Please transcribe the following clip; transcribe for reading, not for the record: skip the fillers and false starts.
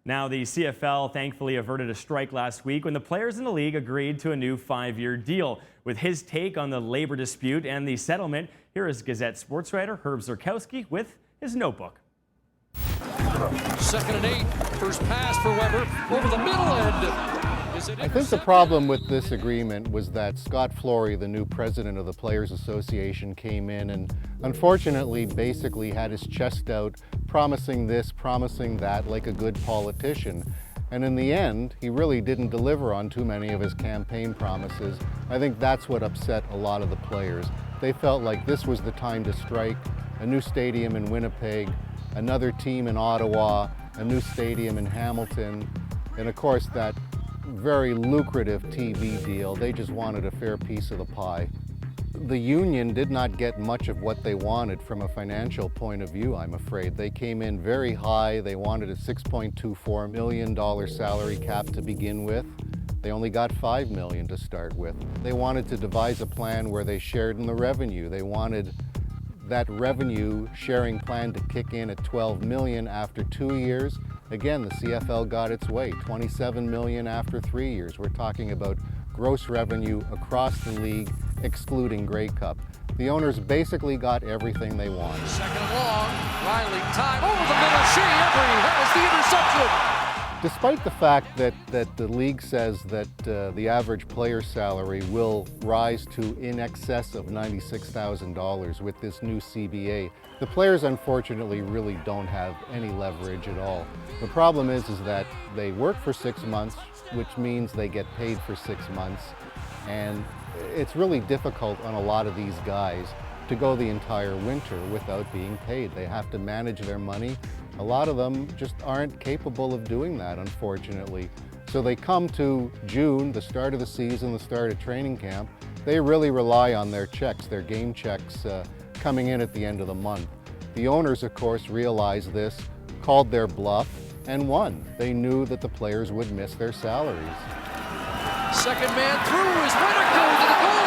Now, the CFL thankfully averted a strike last week when the players in the league agreed to a new 5-year deal. With his take on the labor dispute and the settlement, here is Gazette sports writer Herb Zurkowsky with his notebook. 2nd and 8. First pass for Weber over the middle end. I think the problem with this agreement was that Scott Flory, the new president of the Players Association, came in and unfortunately basically had his chest out, promising this, promising that, like a good politician. And in the end, he really didn't deliver on too many of his campaign promises. I think that's what upset a lot of the players. They felt like this was the time to strike. A new stadium in Winnipeg, another team in Ottawa, a new stadium in Hamilton, and of course that very lucrative TV deal. They just wanted a fair piece of the pie. The union did not get much of what they wanted from a financial point of view, I'm afraid. They came in very high. They wanted a $6.24 million salary cap to begin with. They only got $5 million to start with. They wanted to devise a plan where they shared in the revenue. They wanted that revenue sharing plan to kick in at $12 million after 2 years. Again, the CFL got its way, $27 million after 3 years. We're talking about gross revenue across the league, excluding Grey Cup. The owners basically got everything they wanted. 2nd and long, Riley time over the middle. Shea Every has the interception. Despite the fact that the league says that the average player salary will rise to in excess of $96,000 with this new CBA, the players unfortunately really don't have any leverage at all. The problem is that they work for 6 months, which means they get paid for 6 months, and it's really difficult on a lot of these guys to go the entire winter without being paid. They have to manage their money. A lot of them just aren't capable of doing that, unfortunately. So they come to June, the start of the season, the start of training camp. They really rely on their checks, their game checks coming in at the end of the month. The owners, of course, realized this, called their bluff, and won. They knew that the players would miss their salaries. Second man through is Whitaker to the goal